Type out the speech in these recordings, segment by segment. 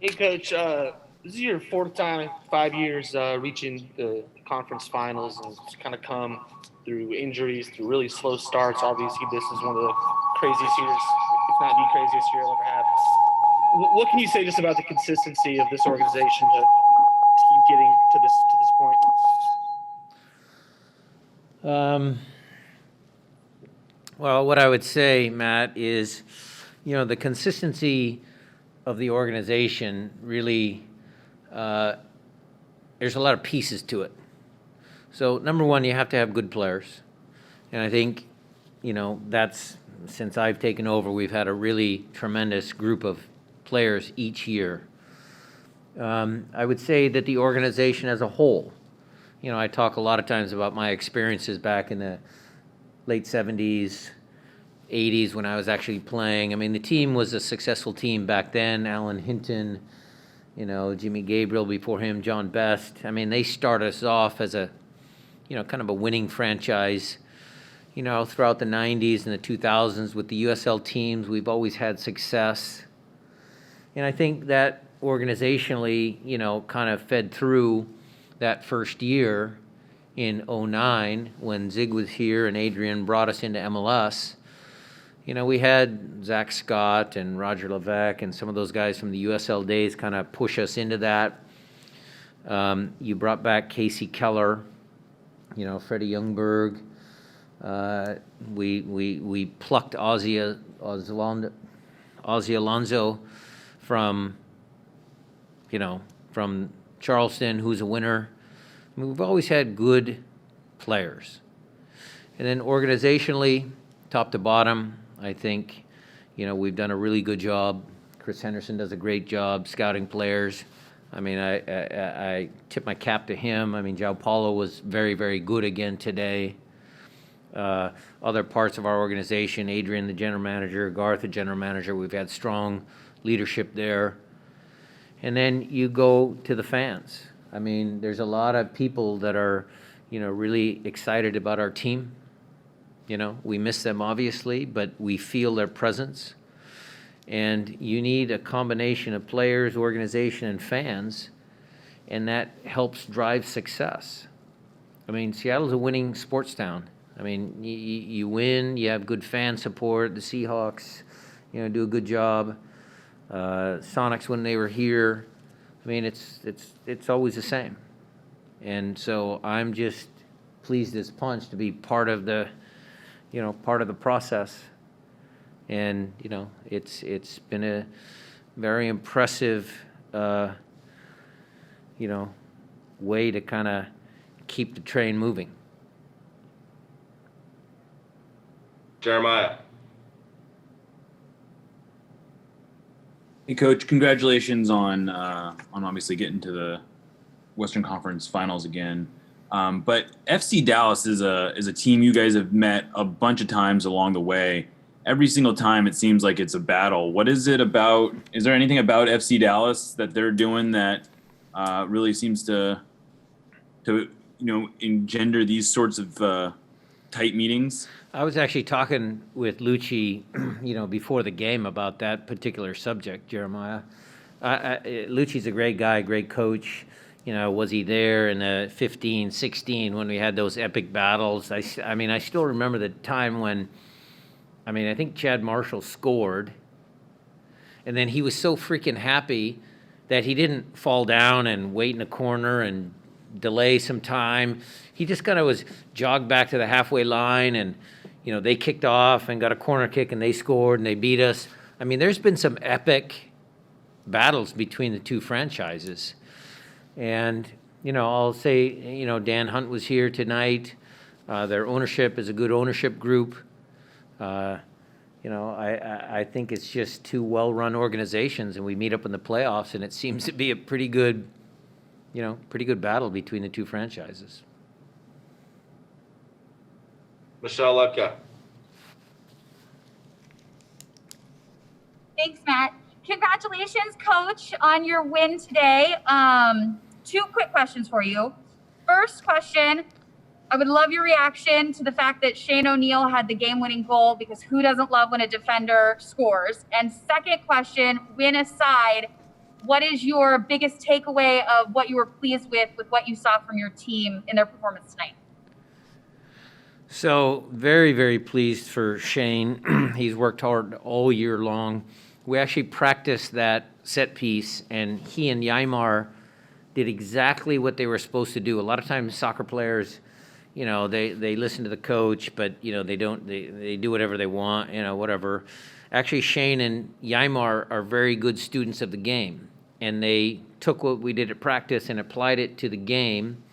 Hey, Coach. This is your fourth time in 5 years reaching the conference finals, and it's kind of come through injuries, through really slow starts. Obviously, this is one of the craziest years, if not the craziest year I'll ever have. What can you say just about the consistency of this organization to keep getting to this point? Um, well, what I would say, Matt, is, the consistency of the organization really, there's a lot of pieces to it. So, number one, you have to have good players. And I think, that's since I've taken over, we've had a really tremendous group of players each year. I would say that the organization as a whole, I talk a lot of times about my experiences back in the late 70s, 80s when I was actually playing. I mean, the team was a successful team back then. Alan Hinton, Jimmy Gabriel before him, John Best. I mean, they started us off as a, kind of a winning franchise. Throughout the 90s and the 2000s with the USL teams, we've always had success. And I think that organizationally, kind of fed through that first year in '09 when Zig was here and Adrian brought us into MLS. We had Zach Scott and Roger Levesque and some of those guys from the USL days kind of push us into that. You brought back Casey Keller, Freddie Youngberg. We plucked Ozzy Alonso from from Charleston, who's a winner. I mean, we've always had good players. And then organizationally, top to bottom, I think, we've done a really good job. Chris Henderson does a great job scouting players. I mean, I tip my cap to him. I mean, João Paulo was very, very good again today. Other parts of our organization, Adrian, the general manager, Garth, the general manager, we've had strong leadership there. And then you go to the fans. I mean, there's a lot of people that are, really excited about our team. We miss them obviously, but we feel their presence. And you need a combination of players, organization, and fans, and that helps drive success. I mean, Seattle's a winning sports town. I mean, you win, you have good fan support. The Seahawks, do a good job. Sonics when they were here. I mean, it's always the same. And so I'm just pleased as punch to be part of the process. And it's been a very impressive way to kind of keep the train moving. Jeremiah. Hey, Coach, congratulations on obviously getting to the Western Conference Finals again. But FC Dallas is a team you guys have met a bunch of times along the way. Every single time it seems like it's a battle. What is it about? Is there anything about FC Dallas that they're doing that really seems to engender these sorts of tight meetings? I was actually talking with Lucci, before the game about that particular subject, Jeremiah. Lucci's a great guy, great coach. Was he there in the 15, 16 when we had those epic battles? I mean, I still remember the time when, I think Chad Marshall scored, and then he was so freaking happy that he didn't fall down and wait in a corner and delay some time. He just kind of was jogged back to the halfway line, and they kicked off and got a corner kick, and they scored, and they beat us. I mean, there's been some epic battles between the two franchises. And, I'll say, Dan Hunt was here tonight. Their ownership is a good ownership group. I think it's just two well-run organizations, and we meet up in the playoffs, and it seems to be a pretty good battle between the two franchises. Michelle Lepka. Thanks, Matt. Congratulations, Coach, on your win today. Two quick questions for you. First question, I would love your reaction to the fact that Shane O'Neill had the game-winning goal, because who doesn't love when a defender scores? And second question, win aside, what is your biggest takeaway of what you were pleased with what you saw from your team in their performance tonight? So very, very pleased for Shane. He's worked hard all year long. We actually practiced that set piece, and he and Yaimar did exactly what they were supposed to do. A lot of times soccer players, they listen to the coach, but, they do whatever they want, whatever. Actually, Shane and Yaimar are very good students of the game, and they took what we did at practice and applied it to the game.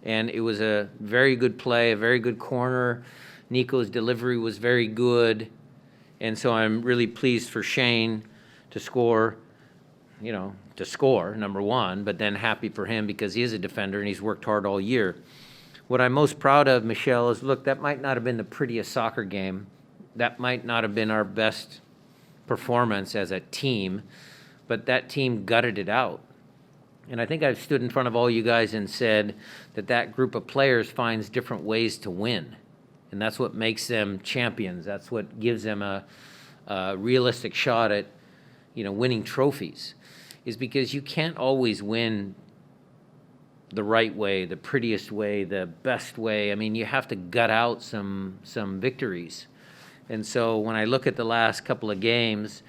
And it was a very good play, a very good corner. Nico's delivery was very good. And so I'm really pleased for Shane to score, number one, but then happy for him because he is a defender and he's worked hard all year. What I'm most proud of, Michelle, is look, that might not have been the prettiest soccer game. That might not have been our best performance as a team, but that team gutted it out. And I think I've stood in front of all you guys and said that group of players finds different ways to win. And that's what makes them champions. That's what gives them a realistic shot at, winning trophies, is because you can't always win the right way, the prettiest way, the best way. I mean, you have to gut out some victories. And so when I look at the last couple of games,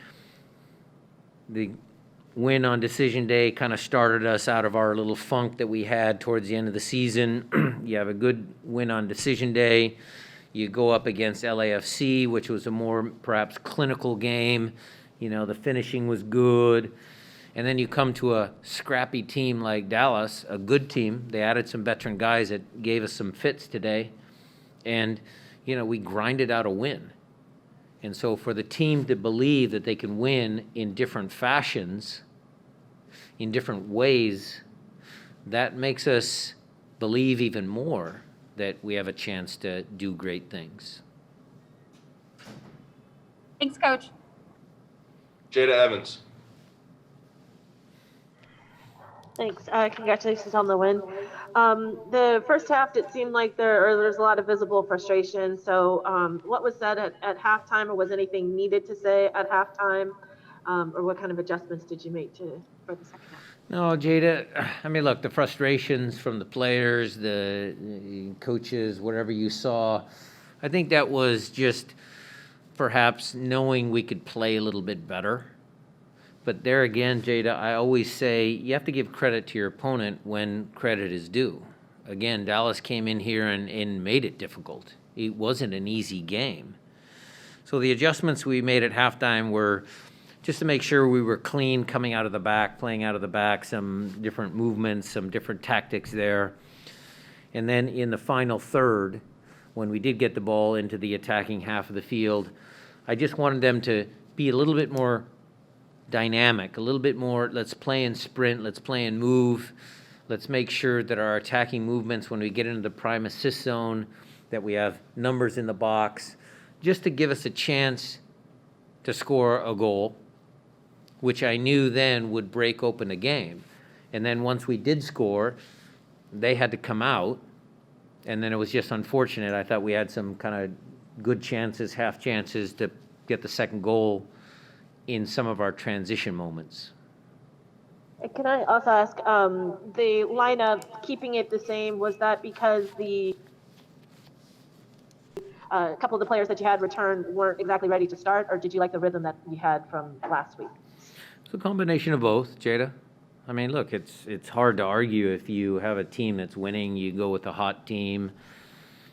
the win on decision day kind of started us out of our little funk that we had towards the end of the season. You have a good win on decision day. You go up against LAFC, which was a more perhaps clinical game. The finishing was good. And then you come to a scrappy team like Dallas, a good team. They added some veteran guys that gave us some fits today. And, we grinded out a win. And so for the team to believe that they can win in different fashions, in different ways, that makes us believe even more that we have a chance to do great things. Thanks, Coach. Jada Evans. Thanks. Congratulations on the win. The first half, it seemed like there's a lot of visible frustration. So what was said at halftime, or was anything needed to say at halftime? Or what kind of adjustments did you make for the second half? No, Jada, I mean, look, the frustrations from the players, the coaches, whatever you saw, I think that was just perhaps knowing we could play a little bit better. But there again, Jada, I always say you have to give credit to your opponent when credit is due. Again, Dallas came in here and made it difficult. It wasn't an easy game. So the adjustments we made at halftime were just to make sure we were clean coming out of the back, playing out of the back, some different movements, some different tactics there. And then in the final third, when we did get the ball into the attacking half of the field, I just wanted them to be a little bit more dynamic, a little bit more, let's play and sprint, let's play and move. Let's make sure that our attacking movements, when we get into the prime assist zone, that we have numbers in the box, just to give us a chance to score a goal, which I knew then would break open a game. And then once we did score, they had to come out, and then it was just unfortunate. I thought we had some kind of good chances, half chances to get the second goal in some of our transition moments. Can I also ask, the lineup, keeping it the same, was that because the couple of the players that you had returned weren't exactly ready to start, or did you like the rhythm that you had from last week? It's a combination of both, Jada. I mean, look, it's hard to argue if you have a team that's winning, you go with a hot team,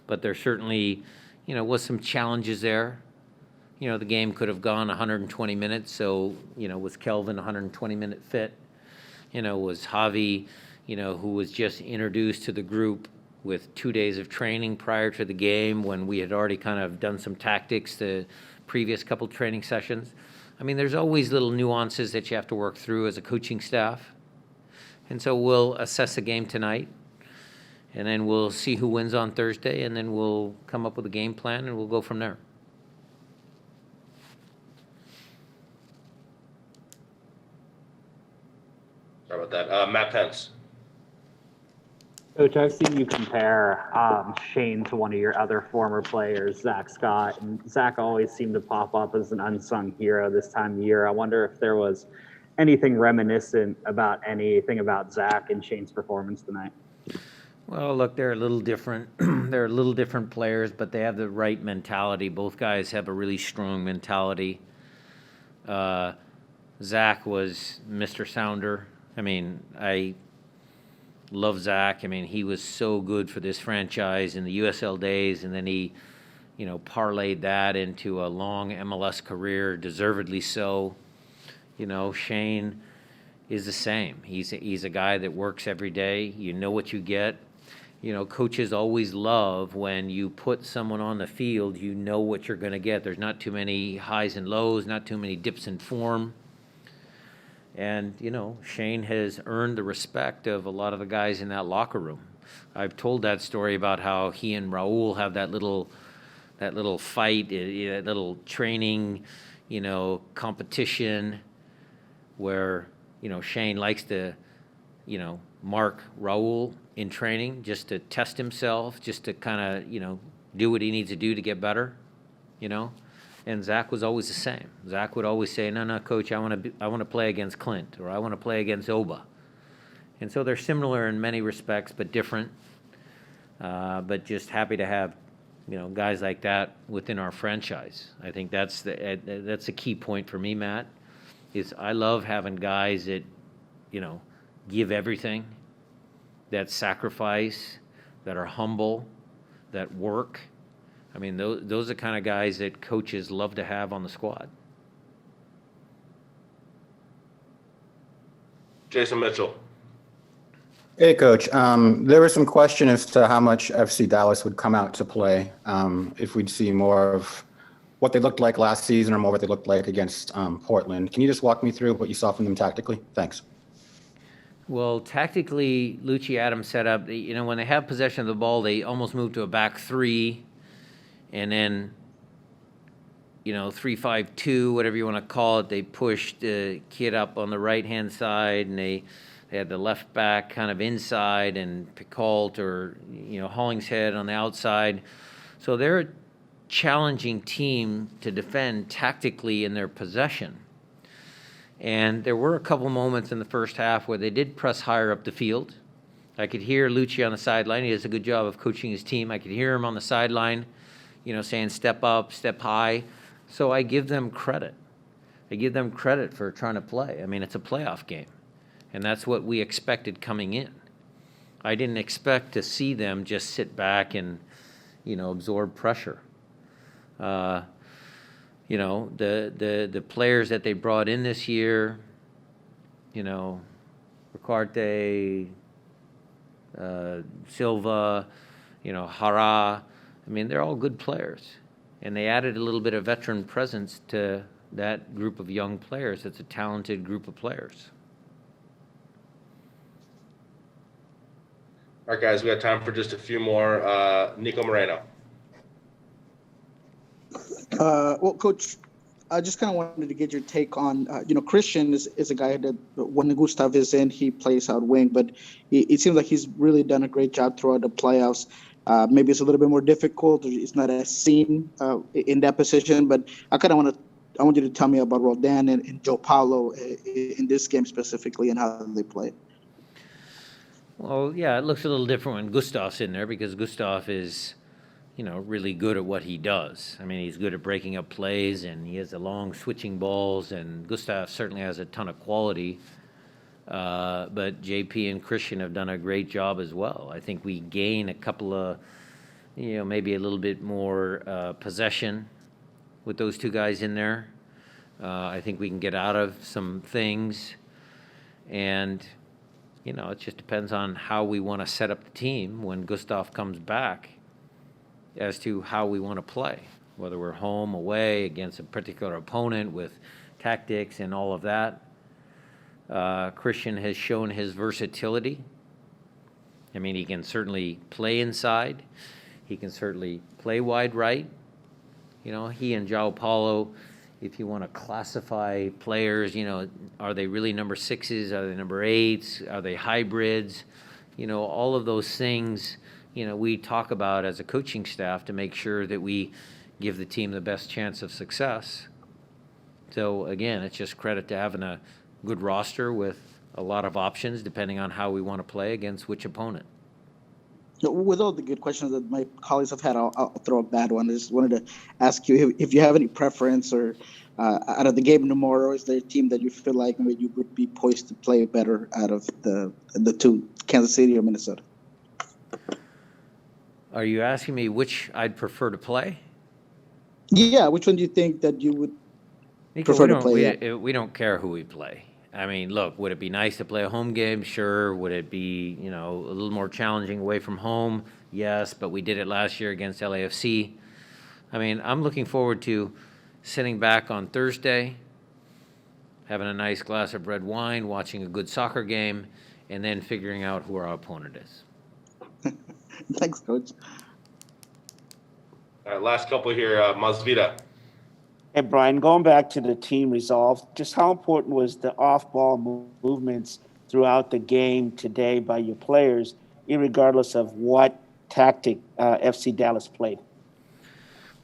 but there certainly, was some challenges there. The game could have gone 120 minutes, so, was Kelvin 120-minute fit? Was Javi, who was just introduced to the group with 2 days of training prior to the game when we had already kind of done some tactics the previous couple training sessions. I mean, there's always little nuances that you have to work through as a coaching staff. And so we'll assess the game tonight, and then we'll see who wins on Thursday, and then we'll come up with a game plan, and we'll go from there. Sorry about that. Matt Pence. Coach, I've seen you compare Shane to one of your other former players, Zach Scott, and Zach always seemed to pop up as an unsung hero this time of year. I wonder if there was anything reminiscent about anything about Zach and Shane's performance tonight? Well, look, they're a little different. They're a little different players, but they have the right mentality. Both guys have a really strong mentality. Zach was Mr. Sounder. I mean, I love Zach. I mean, he was so good for this franchise in the USL days, and then he, parlayed that into a long MLS career, deservedly so. Shane is the same. He's a guy that works every day. You know what you get. Coaches always love when you put someone on the field, you know what you're going to get. There's not too many highs and lows, not too many dips in form. And, Shane has earned the respect of a lot of the guys in that locker room. I've told that story about how he and Raul have that little fight, that little training, competition where, Shane likes to, mark Raul in training just to test himself, just to kind of, do what he needs to do to get better, And Zach was always the same. Zach would always say, no, coach, I want to play against Clint, or I want to play against Oba. And so they're similar in many respects, but different. But just happy to have, guys like that within our franchise. I think that's the key point for me, Matt, is I love having guys that, give everything, that sacrifice, that are humble, that work. I mean, those are the kind of guys that coaches love to have on the squad. Jason Mitchell. Hey, Coach. There was some question as to how much FC Dallas would come out to play, if we'd see more of what they looked like last season or more what they looked like against Portland. Can you just walk me through what you saw from them tactically? Thanks. Well, tactically, Lucci Adams set up, when they have possession of the ball, they almost move to a back three, and then, 3-5-2, whatever you want to call it. They pushed the kid up on the right-hand side, and they had the left back kind of inside, and Picault or, Hollingshead on the outside. So they're a challenging team to defend tactically in their possession. And there were a couple moments in the first half where they did press higher up the field. I could hear Lucci on the sideline. He does a good job of coaching his team. I could hear him on the sideline, saying step up, step high. So I give them credit. I give them credit for trying to play. I mean, it's a playoff game. And that's what we expected coming in. I didn't expect to see them just sit back and, absorb pressure. The players that they brought in this year, Ricarte, Silva, Hara, I mean, they're all good players. And they added a little bit of veteran presence to that group of young players. It's a talented group of players. All right, guys, we got time for just a few more. Nico Moreno. Well, Coach, I just kind of wanted to get your take on, Christian is a guy that when Gustav is in, he plays out wing, but it seems like he's really done a great job throughout the playoffs. Maybe it's a little bit more difficult. It's not as seen in that position, but I want you to tell me about Roldan and Joe Paulo in this game specifically and how they play. Well, yeah, it looks a little different when Gustav's in there because Gustav is, really good at what he does. I mean, he's good at breaking up plays, and he has the long switching balls, and Gustav certainly has a ton of quality. But JP and Christian have done a great job as well. I think we gain a couple of, maybe a little bit more possession with those two guys in there. I think we can get out of some things, and it just depends on how we want to set up the team when Gustav comes back as to how we want to play, whether we're home, away, against a particular opponent with tactics and all of that. Christian has shown his versatility. I mean, he can certainly play inside. He can certainly play wide right. He and João Paulo, if you want to classify players, are they really number 6s? Are they number 8s? Are they hybrids? All of those things, we talk about as a coaching staff to make sure that we give the team the best chance of success. So, again, it's just credit to having a good roster with a lot of options depending on how we want to play against which opponent. With all the good questions that my colleagues have had, I'll throw a bad one. I just wanted to ask you if you have any preference or out of the game tomorrow, is there a team that you feel like maybe you would be poised to play better out of the two, Kansas City or Minnesota? Are you asking me which I'd prefer to play? Yeah, which one do you think that you would prefer to play? We don't care who we play. I mean, look, would it be nice to play a home game? Sure. Would it be, a little more challenging away from home? Yes, but we did it last year against LAFC. I mean, I'm looking forward to sitting back on Thursday, having a nice glass of red wine, watching a good soccer game, and then figuring out who our opponent is. Thanks, Coach. All right, last couple here, Masvida. Hey, Brian, going back to the team resolve, just how important was the off-ball movements throughout the game today by your players, irregardless of what tactic FC Dallas played?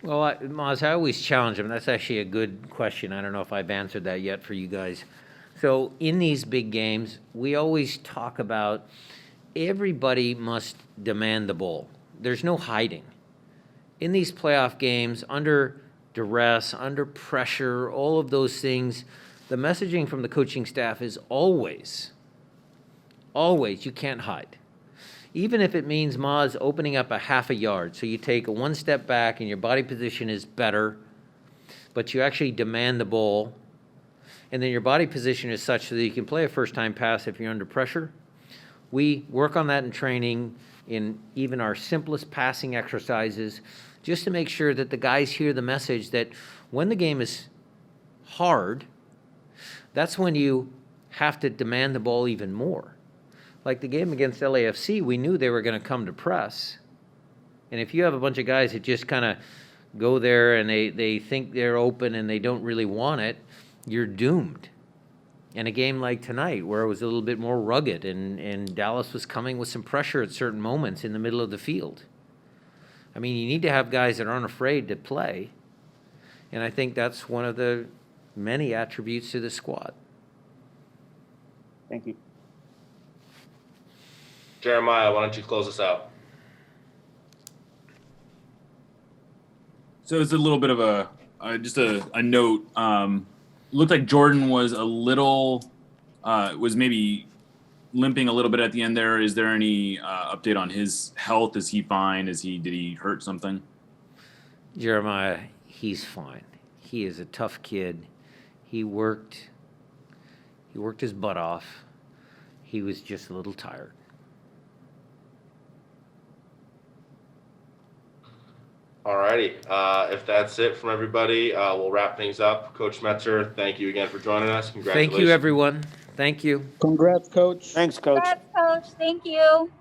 Well, Maz, I always challenge them. That's actually a good question. I don't know if I've answered that yet for you guys. So in these big games, we always talk about everybody must demand the ball. There's no hiding. In these playoff games, under duress, under pressure, all of those things, the messaging from the coaching staff is always, you can't hide. Even if it means, Maz, opening up a half a yard. So you take a one step back and your body position is better, but you actually demand the ball. And then your body position is such that you can play a first-time pass if you're under pressure. We work on that in training, in even our simplest passing exercises, just to make sure that the guys hear the message that when the game is hard, that's when you have to demand the ball even more. Like the game against LAFC, we knew they were going to come to press. And if you have a bunch of guys that just kind of go there and they think they're open and they don't really want it, you're doomed. And a game like tonight where it was a little bit more rugged and Dallas was coming with some pressure at certain moments in the middle of the field. I mean, you need to have guys that aren't afraid to play. And I think that's one of the many attributes to the squad. Thank you. Jeremiah, why don't you close us out? So it's a little bit of a note. Looked like Jordan was a little, was maybe limping a little bit at the end there. Is there any update on his health? Is he fine? Did he hurt something? Jeremiah, he's fine. He is a tough kid. He worked his butt off. He was just a little tired. All righty. If that's it from everybody, we'll wrap things up. Coach Schmetzer, thank you again for joining us. Congratulations. Thank you, everyone. Thank you. Congrats, Coach. Thanks, Coach. Congrats, Coach. Thank you.